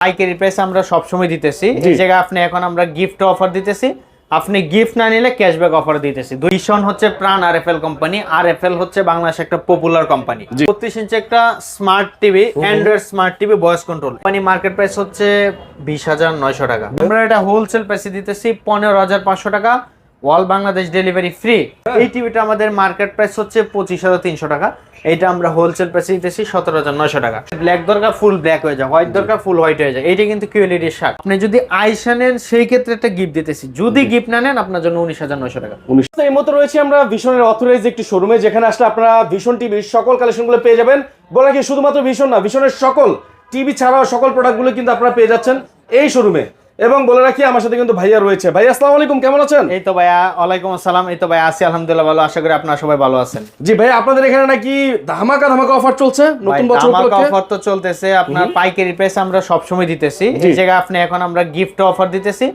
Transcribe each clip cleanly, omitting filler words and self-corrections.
পাইকারি প্রাইস আমরা সবসময় দিতেছি। এই জায়গায় আপনি এখন আমরা গিফট অফার দিতেছি, আপনি গিফট না নিলে ক্যাশব্যাক অফার দিতেছি। ভিশন হচ্ছে প্রাণ আরএফএল কোম্পানি, আরএফএল হচ্ছে বাংলাদেশের একটা পপুলার কোম্পানি। 32 ইঞ্চি একটা smart TV, Android smart TV, voice control. Company market price হচ্ছে 20,900 টাকা। আমরা এটা হোলসেল প্রাইসে দিতেছি 15,500 টাকা, অল বাংলাদেশ ডেলিভারি ফ্রি। এই টিভিটা আমাদের মার্কেট প্রাইস হচ্ছে 25,300 টাকা, এটা আমরা হোলসেল প্রাইসে দিতেছি 17,900 টাকা। ব্ল্যাক দরকার ফুল ব্ল্যাক হয়ে যায়, হোয়াইট দরকার ফুল হোয়াইট হয়ে যায়। এইটা কিন্তু কিউএলইডির শার্ট। আপনি যদি আইসা নেন সেই ক্ষেত্রে একটা গিফট দিতেছি, যদি গিফট না নেন আপনার জন্য 19,900 টাকা। এই মতো রয়েছে আমরা ভিশনের অথরাইজড একটি শোরুমে, যেখানে আসলে আপনারা ভিশন টিভির সকল কালেকশনগুলো পেয়ে যাবেন। বলা কি শুধুমাত্র ভিশন না, ভিশনের সকল টিভি ছাড়াও সকল প্রোডাক্টগুলো কিন্তু আপনারা পেয়ে যাচ্ছেন এই শোরুমে। এবং বলে রাখি আমার সাথে কিন্তু ভাইয়া রয়েছে। ভাই আসসালামু আলাইকুম, কেমন আছেন? এই তো ভাইয়া, ওয়ালাইকুম আসসালাম। এই তো ভাই আছি আলহামদুলিল্লাহ ভালো, আশা করি আপনারা সবাই ভালো আছেন। জি ভাই, আপনাদের এখানে নাকি ধামাকা অফার চলছে নতুন বছর উপলক্ষে? অফার তো চলতেছে, আপনার পাইকারি প্রাইস আমরা সবসময় দিতেছি। এই জায়গায় আপনি এখন আমরা গিফট অফার দিতেছি,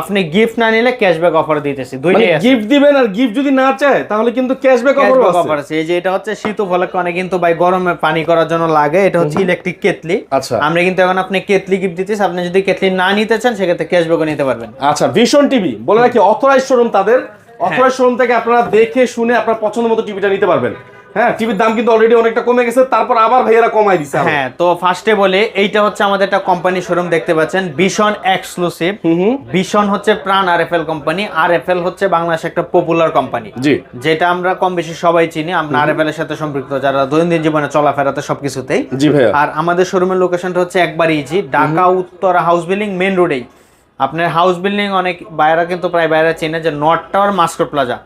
আপনি গিফট না নিলে ক্যাশব্যাক অফার দিতেছি। দুইটাই আছে, গিফট দিবেন আর গিফট যদি না চায় তাহলে কিন্তু ক্যাশব্যাক অফার আছে। এই যে এটা হচ্ছে শীত উপলক্ষে অনেক কিন্তু ভাই গরমে পানি করার জন্য লাগে, এটা হচ্ছে ইলেকট্রিক কেটলি। আচ্ছা, আমরা কিন্তু এখন আপনি কেটলি গিফট দিতেছি, আপনি যদি কেটলি না নিতে চান সেক্ষেত্রে ক্যাশব্যাকও নিতে পারবেন। আচ্ছা, ভিশন টিভি বলে রাখি অথরাইজড শোরুম, তাদের অথরাইজড শোরুম থেকে আপনারা দেখে শুনে আপনার পছন্দ মতো টিভিটা নিতে পারবেন। হ্যাঁ, টিভির দাম কিন্তু অলরেডি অনেকটা কমে গেছে, তারপর আবার ভাইয়েরা কমাই দিছে। হ্যাঁ, তো ফার্স্টে বলে এইটা হচ্ছে আমাদের একটা কোম্পানি শোরুম, দেখতে পাচ্ছেন ভিশন এক্সক্লুসিভ। ভিশন হচ্ছে প্রাণ আরএফএল কোম্পানি, আরএফএল হচ্ছে বাংলাদেশের একটা পপুলার কোম্পানি, জি, যেটা আমরা কম বেশি সবাই চিনি। আমরা আরএফএল এর সাথে সম্পৃক্ত যারা দৈনন্দিন জীবনে চলাফেরাতে সবকিছুতেই। জি ভাইয়া। আর আমাদের শোরুমের লোকেশনটা হচ্ছে একবার easy, Dhaka Uttara house building main রোডেই। আপনার হাউস বিল্ডিং অনেক বাইরা কিন্তু প্রায় বাইরা চেনে যে north tower mascot plaza.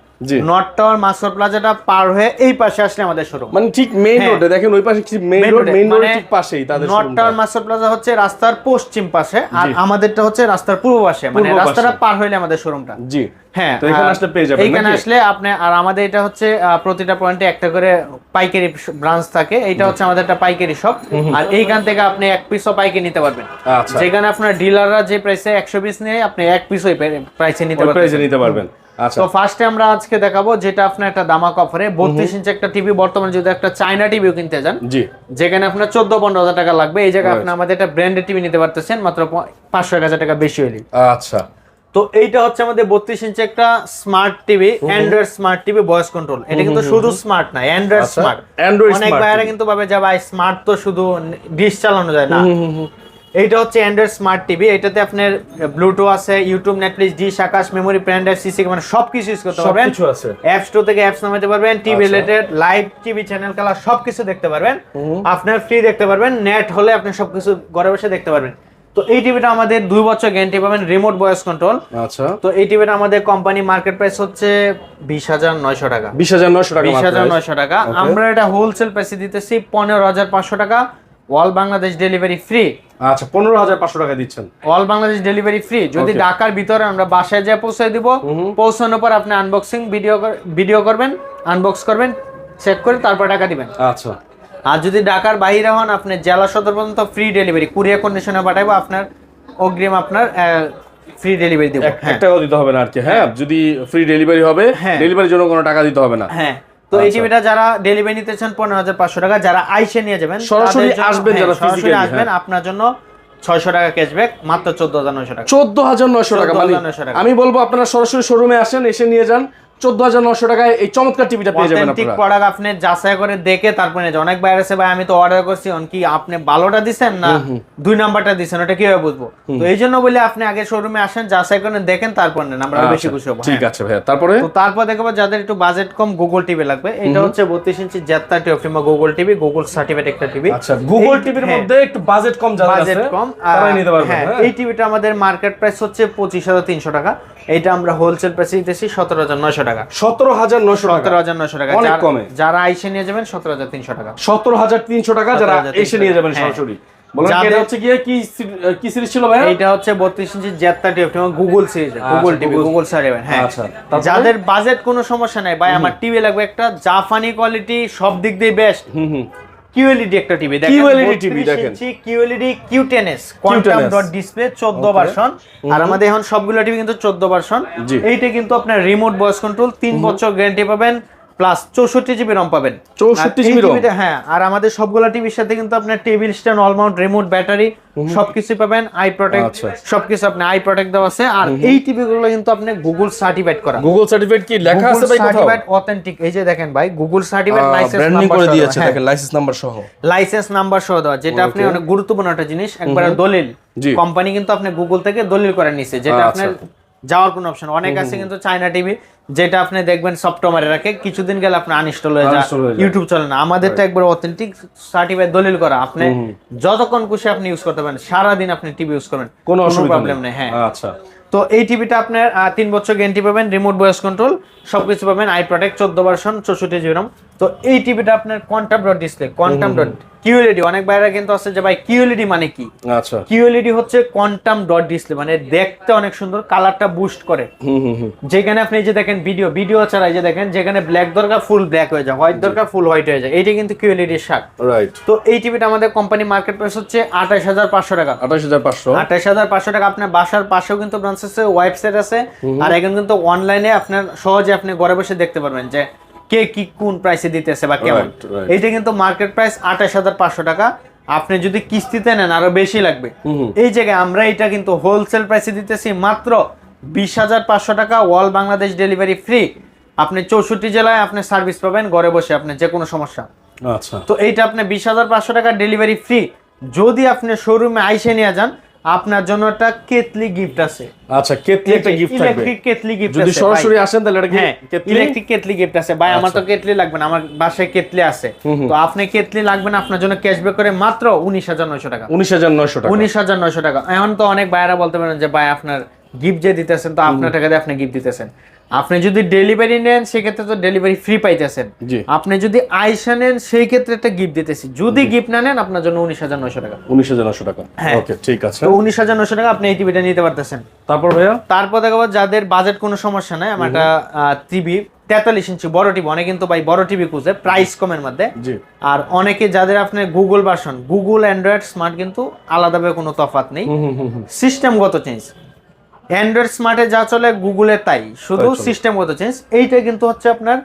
North tower mascot প্লাজাটা পার হয়ে এই পাশে আসলে আমাদের শোরুম, মানে ঠিক মেইন রোডে। দেখেন ওই পাশে কি মেইন রোডের ঠিক পাশেই তাদের showroom. North tower mascot plaza হচ্ছে রাস্তার পশ্চিম পাশে, আর আমাদেরটা হচ্ছে রাস্তার পূর্ব পাশে, মানে রাস্তাটা পার হইলে আমাদের শোরুমটা। জি হ্যাঁ, তো এখানে আসলে পেয়ে যাবেন। এখানে আসলে আপনি, আর আমাদের এটা হচ্ছে প্রতিটা পয়েন্টে একটা করে পাইকারি ব্রাঞ্চ থাকে। এটা হচ্ছে আমাদের একটা পাইকারি শপ, আর এইখান থেকে আপনি এক পিসও পাইকারি নিতে পারবেন। আচ্ছা, যেখানে আপনার ডিলাররা যে প্রাইসে 100 পিস নেয়, আপনি এক পিসও প্রাইসে নিতে পারবেন। আচ্ছা, তো ফার্স্টে আমরা আজকে দেখাবো যেটা আপনার একটা দামাক অফারে 32 ইঞ্চি একটা টিভি। বর্তমানে যদি একটা চায়না টিভিও কিনতে যান, জি, যেখানে আপনার 14-15 হাজার টাকা লাগবে, এই জায়গায় আপনি আমাদের একটা ব্র্যান্ডেড টিভি নিতে পারতেছেন মাত্র 500-1000 টাকা বেশি হলে। আচ্ছা, তো এইটা হচ্ছে আমাদের 32 ইঞ্চি একটা smart TV, Android smart TV, voice control. এটা কিন্তু শুধু স্মার্ট না, অ্যান্ড্রয়েড স্মার্ট। অনেক ভাইরা কিন্তু ভাবে যে ভাই স্মার্ট তো শুধু ডিশ চালানো যায় না। এইটা হচ্ছে অ্যান্ড্রয়েড স্মার্ট টিভি, এটাতে আপনার ব্লুটুথ আছে, ইউটিউব, নেটফ্লিক্স, ডিশ, আকাশ, মেমোরি, পেন ড্রাইভ, সিসি, মানে সবকিছু ইউজ করতে পারবেন। সবকিছু আছে। অ্যাপ স্টোর থেকে অ্যাপস নামাতে পারবেন, TV related live TV channel খেলা সবকিছু দেখতে পারবেন। আপনার ফ্রি দেখতে পারবেন, নেট হলে আপনি সবকিছু ঘরে বসে দেখতে পারবেন। তো এই টিভিটা আমাদের 2 বছর গ্যারান্টি পাবেন, রিমোট ভয়েস কন্ট্রোল। আচ্ছা, তো এই টিভিটা আমাদের কোম্পানি মার্কেট প্রাইস হচ্ছে 20,900 টাকা। 20,900 টাকা। আমরা এটা হোলসেল প্রাইসে দিতেছি 15,500 টাকা, অল বাংলাদেশ ডেলিভারি ফ্রি। আচ্ছা, 15,500 টাকা দিচ্ছেন, অল বাংলাদেশ ডেলিভারি ফ্রি। যদি ঢাকার ভিতরে আমরা বাসায় যেয়ে পৌঁছে দিব, পৌঁছানোর পর আপনি আনবক্সিং ভিডিও করবেন, আনবক্স করবেন, চেক করে তারপর টাকা দিবেন। আচ্ছা, আর যদি ঢাকার বাইরে হন, আপনি জেলা সদর পর্যন্ত ফ্রি ডেলিভারি, কুরিয়ার কন্ডিশনে পাঠাবো, আপনার অগ্রিম আপনার ফ্রি ডেলিভারি দেব। এক টাকাও দিতে হবে না আর কি। হ্যাঁ, যদি ফ্রি ডেলিভারি হবে, ডেলিভারির জন্য কোনো টাকা দিতে হবে না। হ্যাঁ, তো এই টিভিটা যারা ডেলিভারি নিতে চান 15,500 টাকা, যারা আইসে নিয়ে যাবেন সরাসরি আসবেন, যারা ফিজিক্যালি আসবেন, আপনার জন্য 600 টাকা ক্যাশব্যাক, মাত্র 14,900 টাকা। 14,900 টাকা। মানে আমি বলবো আপনারা সরাসরি শোরুমে আসেন, এসে নিয়ে যান। 14,900 টাকায় এই চমৎকার টিভিটা পেয়ে যাবেন আপনারা। প্রোডাক্ট আপনি যাচাই করে দেখে তারপরে নিয়ে যান। অনেক বাইরে আছে ভাই আমি তো অর্ডার করছি, কি আপনি ভালোটা দিবেন না 2 নাম্বারটা দিবেন, ওটা কিভাবে বুঝবো? তো এইজন্য বলি আপনি আগে শোরুমে আসেন, যাচাই করে দেখেন, তারপর নেন, আমরা বেশি খুশি হব। ঠিক আছে ভাই, তারপরে তো তারপর দেখবো যাদের একটু বাজেট কম, গুগল টিভি লাগবে। এটা হচ্ছে 32 ইঞ্চি Z30 অফিমা গুগল টিভি, গুগল সার্টিফাইড একটা টিভি। আচ্ছা, গুগল টিভির মধ্যে একটু বাজেট কম, যাদের আছে বাজেট কম তারাই নিতে পারবেন। হ্যাঁ, এই টিভিটা আমাদের মার্কেট প্রাইস হচ্ছে 25,300 টাকা, এটা আমরা হোলসেল প্রাইসে দিতেছি 17,900 টাকা। 17,900 টাকা, অনেক কমে। যারা আইসে নিয়ে যাবেন 17,300 টাকা। 17,300 টাকা যারা এসে নিয়ে যাবেন সরাসরি। বলেন এটা হচ্ছে কি সিরিজ ছিল ভাই? এটা হচ্ছে 32 inch Z30 Optima Google series, Google TV, Google certified. হ্যাঁ, আচ্ছা, যাদের বাজেট কোনো সমস্যা নাই, ভাই আমার টিভি লাগবে একটা জাপানি কোয়ালিটি, সব দিক দিয়ে বেস্ট, কিউএলইডি একটা টিভি দেখেন, কিউএলইডি টিভি দেখেন, QLED Q10s quantum dot display 14 version. আর আমাদের এখন সবগুলো টিভি কিন্তু 14 ভার্সন। এইটা কিন্তু আপনার রিমোট ভয়েস কন্ট্রোল, 3 বছর গ্যারান্টি পাবেন, প্লাস 64 জিবি রম পাবেন। 64 জিবি রম? হ্যাঁ, আর আমাদের সবগুলা টিভির সাথে কিন্তু আপনার table stand, all Mount, remote, battery সবকিছু পাবেন, আই প্রোটেক্ট সবকিছু আপনি আই প্রোটেক্ট দেওয়া আছে। আর এই টিভি গুলো কিন্তু আপনি গুগল সার্টিফাইড করা। গুগল সার্টিফাইড কি লেখা আছে ভাই কোথাও? সার্টিফাইড অথেন্টিক, এই যে দেখেন ভাই, Google certified licence branding number করে সহ দিয়েছে, দেওয়া। দেখেন লাইসেন্স নাম্বার সহ, লাইসেন্স নাম্বার সহ দেওয়া, যেটা আপনি অনেক গুরুত্বপূর্ণ একটা জিনিস, একবার দলিল। কোম্পানি কিন্তু আপনি গুগল থেকে দলিল করে নিছে, যেটা আপনার যাওয়ার কোনো অপশন। অনেক আছে কিন্তু চায়না টিভি, যেটা আপনি দেখবেন সফটওয়্যারে রাখে, কিছুদিন গেলে আপনার আনইনস্টল হয়ে যায়, ইউটিউব চলে না। আমাদেরটা একবার অথেন্টিক সার্টিফাইড দলিল করা, আপনি যতক্ষণ খুশি আপনি ইউজ করতে পারেন, সারাদিন আপনি টিভি ইউজ করবেন, কোনো প্রবলেম নেই। হ্যাঁ, আচ্ছা। তো এই টিভিটা আপনার 3 বছর গ্যারান্টি পাবেন, রিমোট ভয়েস কন্ট্রোল সবকিছু পাবেন, I protect, 14 version, 64 GB ROM. তো এই টিভিটা আপনার quantum dot display, quantum dot QLED. অনেক বাইরে কিন্তু আছে যে ভাই কিউএলইডি মানে কি? আচ্ছা, কিউএলইডি হচ্ছে কোয়ান্টাম ডট ডিসপ্লে, মানে দেখতে অনেক সুন্দর, কালারটা বুস্ট করে। যেখানে আপনি যে দেখেন ভিডিও ছাড়া, এই যে দেখেন, যেখানে ব্ল্যাক দরকার ফুল ব্ল্যাক হয়ে যায়, হোয়াইট দরকার ফুল হোয়াইট হয়ে যায়, এইটা কিন্তু কিউএলইডি এর শার্ট। রাইট। তো এই টিভিটা আমাদের কোম্পানি মার্কেট প্রাইস হচ্ছে 28500 টাকা। 28500 টাকা। আপনার বাসার পাশেও কিন্তু ব্রাঞ্চ আছে, ওয়েবসাইট আছে, আর এখন কিন্তু অনলাইনে আপনার সহজে আপনি ঘরে বসে দেখতে পারবেন যে কে কি কোন প্রাইসে দিতেছে বা কেমন। এইটা কিন্তু মার্কেট প্রাইস 28500 টাকা। আপনি যদি কিস্তিতে নেন আরো বেশি লাগবে। এই জায়গায় আমরা এটা কিন্তু হোলসেল প্রাইসে দিতেছি মাত্র 20500 টাকা, অল বাংলাদেশ ডেলিভারি ফ্রি। আপনি 64 জেলায় আপনি সার্ভিস পাবেন ঘরে বসে, আপনি যে কোনো সমস্যা। আচ্ছা, তো এইটা আপনি 20500 টাকা ডেলিভারি ফ্রি। যদি আপনি শোরুমে আইসে নিয়ে যান, আপনার জন্য একটা কেতলি গিফট আছে। আচ্ছা, কেতলি একটা গিফট থাকবে, ইলেকট্রিক কেতলি গিফট আছে। যদি সরাসরি আসেন তাহলে এটা কি কেতলি? ইলেকট্রিক কেতলি গিফট আছে ভাই। আমার তো কেতলি লাগবে না, আমার বাসায় কেতলি আছে। তো আপনি কেতলি লাগবে না, আপনার জন্য ক্যাশব্যাক করে মাত্র 19900 টাকা। 19900 টাকা। 19900 টাকা। এখন তো অনেক ভাইরা বলতে পারেন যে ভাই আপনার গিফট যে দিতেছেন, তো আপনার টাকা দিয়ে আপনি গিফট দিতেছেন। আপনি যদি ডেলিভারি নেন সেক্ষেত্রে তো ডেলিভারি ফ্রি পাইতেছেন। আপনি যদি আইসা নেন সেই ক্ষেত্রে একটা গিফট দিতেছি। যদি গিফট না নেন আপনার জন্য 19900 টাকা। 19900 টাকা। ওকে, ঠিক আছে। তো 19900 টাকা আপনি এই টিভিটা নিতে পারতেছেন। তারপর ভাইয়া, তারপর দেখাবো যাদের বাজেট কোনো সমস্যা নাই, আমার একটা টিভি 43 ইঞ্চি বড় টিভি। অনেকে কিন্তু ভাই বড় টিভি খুঁজে প্রাইস কমের মধ্যে। আর অনেকে যাদের আপনার Google version, Google Android smart কিন্তু আলাদাভাবে কোনো তফাৎ নেই, সিস্টেমগত চেঞ্জ। অ্যান্ড্রয়েড স্মার্টে যা চলে গুগলে তাই, শুধু সিস্টেমগত চেঞ্জ। এইটা কিন্তু হচ্ছে আপনার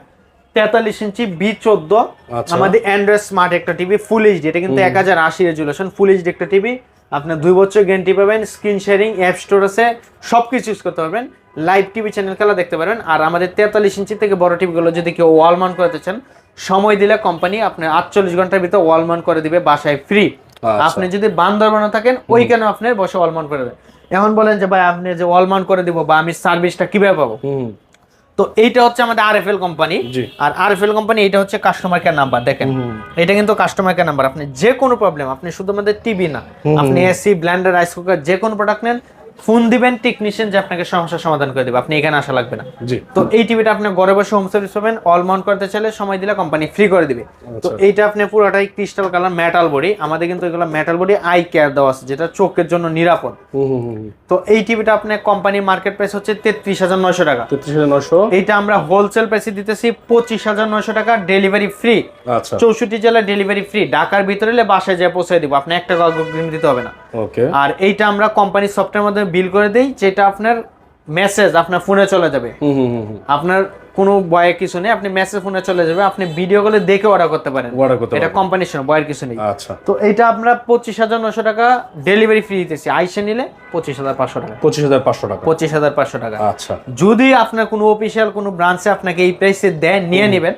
43 ইঞ্চি B14 আমাদের অ্যান্ড্রয়েড স্মার্ট একটা টিভি, ফুল এইচডি। এটা কিন্তু 1080 রেজুলেশন, ফুল এইচডি একটা টিভি। আপনার 2 বছর গ্যারান্টি পাবেন, স্ক্রিন শেয়ারিং, অ্যাপ স্টোর আছে, সবকিছু ইউজ করতে পারবেন, লাইভ টিভি চ্যানেল খেলা দেখতে পারবেন। আর আমাদের 43 ইঞ্চি থেকে বড় টিভিগুলো যদি কেউ ওয়াল মাউন্ট করতে চান, সময় দিলে কোম্পানি আপনার 48 ঘন্টার ভিতর ওয়াল মাউন্ট করে দিবে বাসায় ফ্রি। আপনি যদি বান্দরবানে থাকেন, ওইখানে আপনি বসে ওয়াল মাউন্ট করে দেবেন। এখন বলেন যে ভাই আপনি যে ওয়াল মাউন্ট করে দিব বা আমি সার্ভিসটা কিভাবে পাবো? তো এইটা হচ্ছে আমাদের আরএফএল কোম্পানি। আর আরএফএল কোম্পানি এটা হচ্ছে কাস্টমার কেয়ার নাম্বার। দেখেন এটা কিন্তু কাস্টমার কেয়ার নাম্বার। আপনি যে কোনো প্রবলেম, আপনি শুধু আমাদের টিভি না, আপনি এসি, ব্লেন্ডার, রাইস কুকার, যে কোনো প্রোডাক্ট নেন, ফোন দিবেন, টেকনিশিয়ান যে আপনাকে সমস্যার সমাধান করে দেবে, আপনি এখানে আসা লাগবে না। তো এই টিভিটা আপনি ঘরে বসে হোম সার্ভিস পাবেন, অল মাউন্ট করতে চাইলে সময় দিলে কোম্পানি ফ্রি করে দিবে। তো এইটা আপনি পুরোটাই ক্রিস্টাল কালার মেটাল বডি। আমাদের কিন্তু এগুলো মেটাল বডি, আই কেয়ার দেওয়া আছে, যেটা চোখের জন্য নিরাপদ। তো এই টিভিটা আপনার কোম্পানি মার্কেট প্রাইস হচ্ছে 33900 টাকা। 33900। এইটা আমরা হোলসেল প্রাইসে দিতেছি 25900 টাকা, ডেলিভারি ফ্রি। আচ্ছা, 64 জেলা ডেলিভারি ফ্রি। ঢাকার ভিতরে হলে বাসায় যেয়ে পৌঁছে দিব, আপনি 1 টাকা অগ্রিম দিতে হবে না। ওকে। আর এইটা আমরা কোম্পানির সফটওয়্যারের মধ্যে বিল করে দেই, যেটা আপনার মেসেজ আপনার ফোনে চলে যাবে। আপনার কোনো বয়ের কিছু নেই, আপনি মেসেজ ফোনে চলে যাবে, আপনি ভিডিও কলে দেখে অর্ডার করতে পারেন। এটা কোম্পানির সঙ্গে বয়ের কিছু নেই। আচ্ছা, তো এইটা আমরা 25900 টাকা ডেলিভারি ফ্রি দিতেছি। আইসে নিলে 25500 টাকা। 25500 টাকা। 25500 টাকা। আচ্ছা, যদি আপনার কোনো অফিসিয়াল কোনো ব্রাঞ্চে আপনাকে এই প্রাইসে দেয়, নিয়ে নেবেন,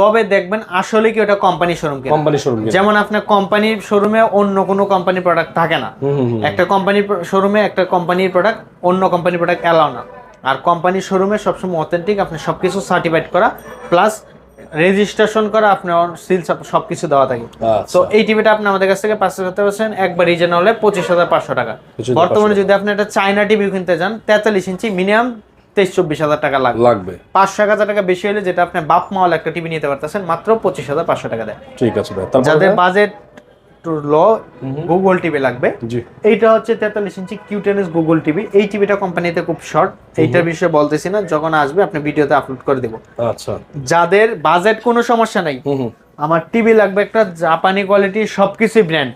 তবে দেখবেন আসলে কি ওটা কোম্পানি শোরুম কিনা। Company showroom. যেমন আপনার কোম্পানির শোরুমে অন্য কোনো কোম্পানির প্রোডাক্ট থাকে না। একটা কোম্পানির শোরুমে একটা কোম্পানির প্রোডাক্ট, অন্য কোম্পানির প্রোডাক্ট এলাও না। আর কোম্পানির শোরুমে সবসময় অথেন্টিক, আপনি সবকিছু সার্টিফাইড করা প্লাস রেজিস্ট্রেশন করা, আপনার সিল সবকিছু দেওয়া থাকে। তো এই টিভিটা আপনি আমাদের কাছ থেকে 5% একবার রিজনেবল হলে 25500 টাকা। বর্তমানে যদি আপনি একটা চায়না টিভি কিনতে যান 43 ইঞ্চি, মিনিমাম 23-24 টাকা লাগবে। 5-1000 টাকা বেশি হলে, যেটা আপনি বাপ মাওয়াল একটা টিভি নিতে পারতেছেন মাত্র 25500 টাকা দেয়। ঠিক আছে ভাই। যাদের বাজেট লো, গুগল টিভি লাগবে, এইটা হচ্ছে 43 ইঞ্চি কিউটেনএস গুগল টিভি। এই টিভিটা কোম্পানিতে খুব শর্ট, এইটার বিষয়ে বলতেছি না, যখন আসবে আপনি ভিডিওতে আপলোড করে দেব। আচ্ছা, যাদের বাজেট কোনো সমস্যা নাই, আমার টিভি লাগবে একটা জাপানি কোয়ালিটি, সবকিছু ব্র্যান্ড,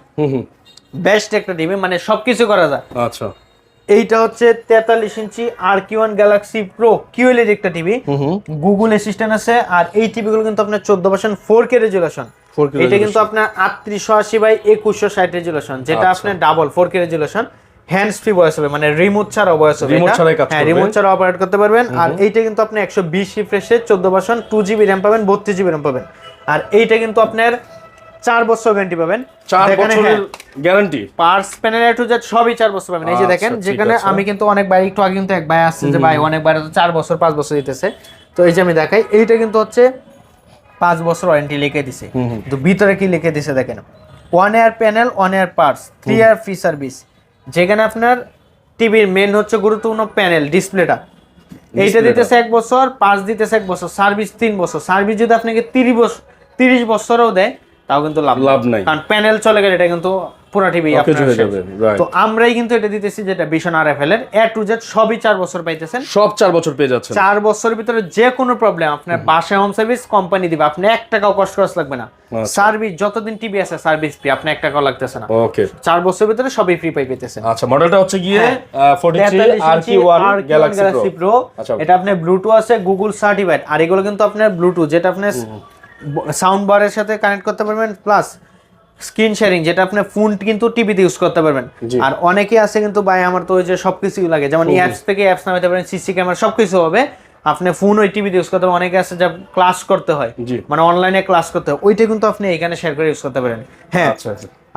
বেস্ট একটা টিভি, মানে সবকিছু করা যায়। আচ্ছা, এইটা হচ্ছে 43 ইঞ্চি RQ1 Galaxy Pro QLED একটা টিভি, গুগল অ্যাসিস্ট্যান্ট আছে। আর এই টিভিগুলো কিন্তু আপনার 14% 4K রেজুলেশন। এটা কিন্তু আপনার 3880x2160 রেজুলেশন, যেটা আপনার double 4K resolution. Hands free voice হবে, মানে রিমোট ছাড়া ভয়েস হবে, হ্যাঁ রিমোট ছাড়া অপারেট করতে পারবেন। আর এইটা কিন্তু আপনি 120 রিফ্রেশে 14% 2GB RAM পাবেন, 32GB RAM পাবেন। আর এইটা কিন্তু আপনার 4 বছর গ্যারান্টি পাবেন। 4 বছরের guarantee, parts panel to Z সবই 4 বছর পাবেন। এই যে দেখেন, যেখানে আমি কিন্তু অনেক ভাই একটু আগে কিন্তু এক ভাই আসছে যে ভাই অনেক ভাই তো 4 বছর 5 বছর দিতেছে, তো এই যে আমি দেখাই, এইটা কিন্তু হচ্ছে 5 বছর ওয়ারেন্টি লিখে দিছে। তো ভিতরে কি লিখে দিছে দেখেন, 1 ইয়ার প্যানেল 1 ইয়ার পার্টস 3 ইয়ার ফ্রি সার্ভিস। যেখানে আপনার টিভির মেন হচ্ছে গুরুত্বপূর্ণ প্যানেল ডিসপ্লেটা, এইটা দিতেছে 1 বছর, পার্টস দিতেছে 1 বছর, সার্ভিস 3 বছর। সার্ভিস যদি আপনাকে 30 বছরও দেয় তাও কিন্তু লাভ নাই, কারণ প্যানেল চলে গেলে এটা কিন্তু পুরো টিভি আপনার হয়ে যাবে। তো আমরাই কিন্তু এটা দিতেছি, যেটা ভিশন RFL এর A to Z সবই 4 বছর পাইতেছেন, সব 4 বছর পেয়ে যাচ্ছেন। 4 বছরের ভিতরে যে কোনো প্রবলেম আপনার বাসায় হোম সার্ভিস কোম্পানি দিবে, আপনি 1 টাকাও কষ্ট খরচ লাগবে না। সার্ভিস যতদিন টিভি আছে সার্ভিস ফ্রি, আপনি 1 টাকাও লাগতেছে না। ওকে, 4 বছরের ভিতরে সবই ফ্রি পাইতেছেন। আচ্ছা, মডেলটা হচ্ছে গিয়ে 43 RQ1 Galaxy Pro। এটা আপনার ব্লুটুথ আছে, গুগল সার্টিফাইড। আর এগুলো কিন্তু আপনার ব্লুটুথ, যেটা আপনার সাউন্ড বারের সাথে কানেক্ট করতে পারবেন, প্লাস স্ক্রিন শেয়ারিং, যেটা আপনি ফোন কিন্তু টিভিতে ইউজ করতে পারবেন। আর অনেকেই আছে কিন্তু ভাই আমার তো ওই যে সবকিছু লাগে, যেমন অ্যাপস থেকে অ্যাপস নামাতে পারেন, সিসি ক্যামেরা সবকিছু হবে, আপনি ফোন ওই টিভিতে ইউজ করতে পারেন। অনেকে আছে যা ক্লাস করতে হয়, মানে অনলাইনে ক্লাস করতে হয়, ওইটা কিন্তু আপনি এখানে শেয়ার করে ইউজ করতে পারেন। হ্যাঁ,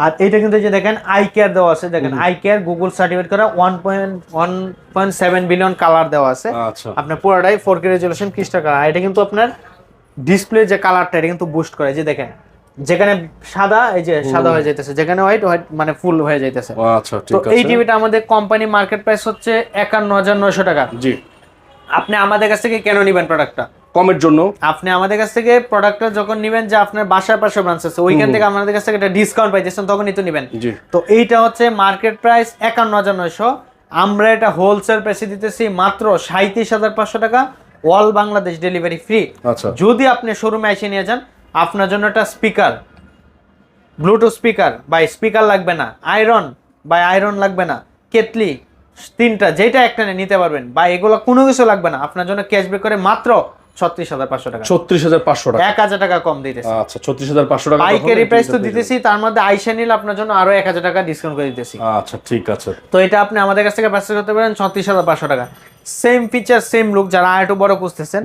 আর এটা কিন্তু যে দেখেন আই কেয়ার দেওয়া আছে, দেখেন আই কেয়ার গুগল সার্টিফাইড করা 1.7 বিলিয়ন কালার দেওয়া আছে। আপনার পুরোটাই 4K রেজুলেশন ক্রিস্টাল কালার। এটা কিন্তু আপনার ডিসপ্লে যে কালারটা এটা কিন্তু বুস্ট করে, যে দেখেন যেখানে সাদা, এই যে সাদা হয়ে যাইতেছে, যেখানে হোয়াইট হোয়াইট মানে ফুল হয়ে যাইতেছে। আচ্ছা, ঠিক তো আছে। এই টিভিটা আমাদের কোম্পানি মার্কেট প্রাইস হচ্ছে 51900 টাকা। জি, আপনি আমাদের কাছ থেকে কেন নেবেন প্রোডাক্টটা? কমের জন্য। আপনি আমাদের কাছ থেকে প্রোডাক্টটা যখন নেবেন, যে আপনার বাসার পাশে ব্রাঞ্চ আছে ওইখান থেকে আমাদের কাছ থেকে একটা ডিসকাউন্ট পাইতেছেন, তখনই তো নেবেন। তো এইটা হচ্ছে মার্কেট প্রাইস 51900, আমরা এটা হোলসেল প্রাইসে দিতেছি মাত্র 37500 টাকা, অল বাংলাদেশ ডেলিভারি ফ্রি। যদি আপনি শোরুমে এসে নিয়ে যান, আপনার জন্য একটা স্পিকার, ব্লুটুথ স্পিকার বাই স্পিকার লাগবে না, আয়রন লাগবে না, কেটলি 3টা যেটা একটা নিতে পারবেন, বা এগুলো কোনো কিছু লাগবে না। আপনার জন্য ক্যাশব্যাক করে মাত্র 36500 টাকা। 36500 টাকা, 1000 টাকা কম দিতেছি। আচ্ছা, 36500 টাকা পাইকারি প্রাইস তো দিতেছি, তার মধ্যে আইসা নিলে আপনার জন্য আরো 1000 টাকা ডিসকাউন্ট করে দিতেছি। আচ্ছা, ঠিক আছে। তো এটা আপনি আমাদের কাছ থেকে পারচেজ করতে পারেন 36500 টাকা। সেম ফিচার সেম লুক, যারা আরেকটু বড় খুঁজতেছেন,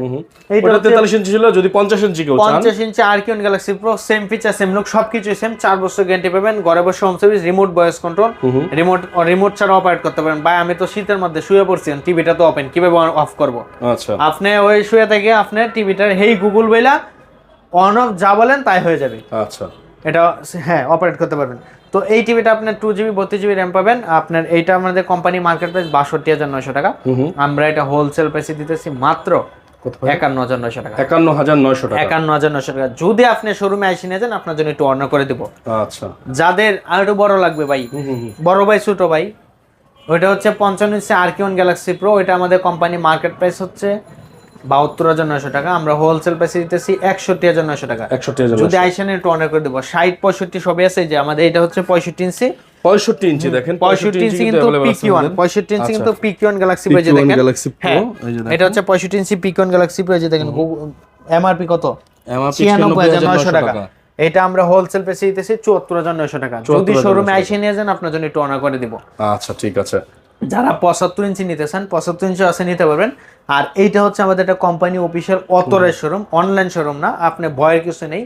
এইটা 43 ইঞ্চি ছিল, যদি 50 ইঞ্চি কেউ চান, 50 ইঞ্চি RQ1 Galaxy Pro, same feature same look, সবকিছু সেম, 4 বছর গ্যারান্টি পাবেন, ঘরে বসে home service, remote voice control, remote ছাড়া অপারেট করতে পারেন। ভাই আমি তো শীতের মধ্যে শুয়ে পড়ছি, টিভিটা তো ওপেন, কিভাবে অফ করব? আচ্ছা, আপনি ওই শুয়ে থেকে আপনি টিভিটার হেই গুগল বইলা অন অফ যা বলেন তাই হয়ে যাবে। আচ্ছা, এটা হ্যাঁ অপারেট করতে পারবেন। তো এই টিভিটা আপনার 2GB 32GB RAM পাবেন। আপনার এইটা আমাদের কোম্পানি মার্কেট প্রাইস 62900 টাকা, আমরা এটা হোলসেল প্রাইসে দিতেছি মাত্র 51900 টাকা। 51900 টাকা, 51900 টাকা। যদি আপনি শোরুমে এসে নিয়ে যান, আপনার জন্য একটু অর্ডার করে দিব। আচ্ছা, যাদের আর একটু বড় লাগবে ভাই, বড় ভাই ছোট ভাই, ওইটা হচ্ছে 55 ইঞ্চি RQ1 Galaxy Pro, এটা আমাদের কোম্পানি মার্কেট প্রাইস হচ্ছে 72900 টাকা, আমরা হোলসেল প্রাইসে দিতেছি 61900 টাকা। 61900, যদি আইসেন একটু অর্ডার করে দেব। 60 65 সবই আছে, যে আমাদের এটা হচ্ছে 65 ইঞ্চি, 65 ইঞ্চি দেখেন, 65 ইঞ্চি কিন্তু PQ1, 65 ইঞ্চি কিন্তু PQ1 Galaxy Pro, যে দেখেন এটা হচ্ছে 65 ইঞ্চি PQ1 Galaxy Pro, যে দেখেন MRP কত, 96900 টাকা। এটা আমরা হোলসেল প্রাইসে দিতেছি 74900 টাকা। যদি শোরুমে আইসে নিয়ে যান, আপনার জন্য একটু অর্ডার করে দিব। আচ্ছা, ঠিক আছে। যারা 75 ইঞ্চি নিতে চান, 75 ইঞ্চি আছে নিতে পারবেন। আর এইটা হচ্ছে আমাদের একটা company official authorise showroom, online showroom না, আপনি ভয়ের কিছু নেই।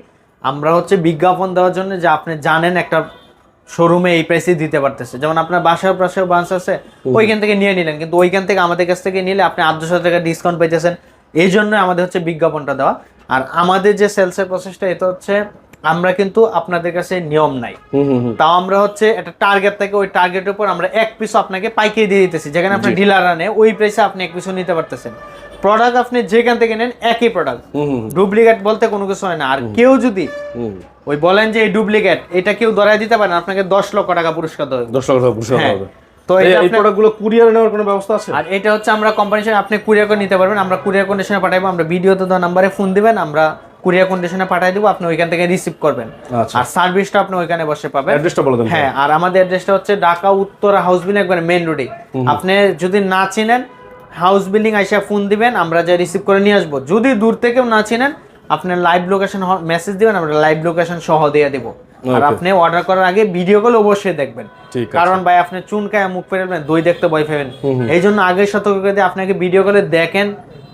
আমরা হচ্ছে বিজ্ঞাপন দেওয়ার জন্য, যে আপনি জানেন একটা শোরুমে এই প্রাইসে দিতে পারতেছে, যেমন আপনার বাসার পাশে ব্রাঞ্চ আছে, ওইখান থেকে নিয়ে নিলেন, কিন্তু ওইখান থেকে আমাদের কাছ থেকে নিলে আপনি 800 টাকা ডিসকাউন্ট পাইতেছেন। এই জন্য আমাদের হচ্ছে বিজ্ঞাপনটা দেওয়া। আর আমাদের যে সেলসের প্রসেসটা, এটা হচ্ছে আমরা কিন্তু আপনাদের কাছে নিয়ম নাই, তাও আমরা হচ্ছে একটা টার্গেট থেকে, ওই টার্গেটের উপর আমরা এক পিস আপনাকে পাইকারি দিয়ে দিতেছি, যেখানে আপনি ডিলার আনে ওই প্রাইসে আপনি এক পিসও নিতে পারতেছেন। প্রোডাক্ট আপনি যেখান থেকে নেন একই প্রোডাক্ট, ডুপ্লিকেট বলতে কোনো কিছু হয় না। আর কেউ যদি ওই বলেন যে এই ডুপ্লিকেট, এটা কেউ ধরায় দিতে পারেন, আপনাকে 10 লক্ষ টাকা পুরস্কার দেবে। 10 লক্ষ টাকা পুরস্কার হবে। তো এই প্রোডাক্টগুলো কুরিয়ার নেওয়ার কোনো ব্যবস্থা আছে? আর এটা হচ্ছে আমরা কোম্পানির সাথে আপনি কুরিয়ার করে নিতে পারবেন, আমরা কুরিয়ার কন্ডিশনে পাঠাবো, আমরা ভিডিওতে দেওয়া নম্বরে ফোন দিবেন, আমরা কুরিয়ার কন্ডিশনে পাঠিয়ে দেবো, আপনি ওইখান থেকে রিসিভ করবেন। আচ্ছা। আর সার্ভিসটা আপনি ওইখানে বসে পাবেন। অ্যাড্রেসটা বলে দেন। হ্যাঁ, আর আমাদের অ্যাড্রেসটা হচ্ছে ঢাকা উত্তরা হাউস বিল্ডিং, একবার মেইন রোডে। আপনি যদি না চিনেন হাউস বিল্ডিং আইসা ফোন দিবেন, আমরা যা রিসিভ করে নিয়ে আসবো। যদি দূর থেকেও না চিনেন আপনি লাইভ লোকেশন মেসেজ দিবেন, আমরা লাইভ লোকেশন সহ দিয়ে দেবো। আর আপনি অর্ডার করার আগে ভিডিও কল অবশ্যই দেখবেন, কারণ ভাই আপনি চুনকায় মুখ ফেরাবেন, দই দেখতে ভয় পাবেন। এই জন্য আগে সতর্ক করে দিয়ে আপনাকে ভিডিও কলে দেখেন,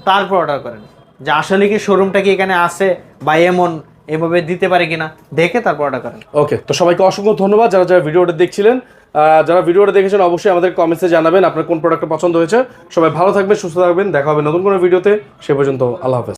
তারপর অর্ডার করেন যে আসলে কি শোরুমটা কি এখানে আছে বা এমন এভাবে দিতে পারে কিনা, দেখে তারপর অর্ডার করেন। ওকে, তো সবাইকে অসংখ্য ধন্যবাদ যারা যারা ভিডিওটা দেখছিলেন। যারা ভিডিওটা দেখেছেন অবশ্যই আমাদের কমেন্টসে জানাবেন আপনার কোন প্রোডাক্টটা পছন্দ হয়েছে। সবাই ভালো থাকবেন, সুস্থ থাকবেন, দেখা হবে নতুন কোনো ভিডিওতে। সে পর্যন্ত আল্লাহ হাফেজ।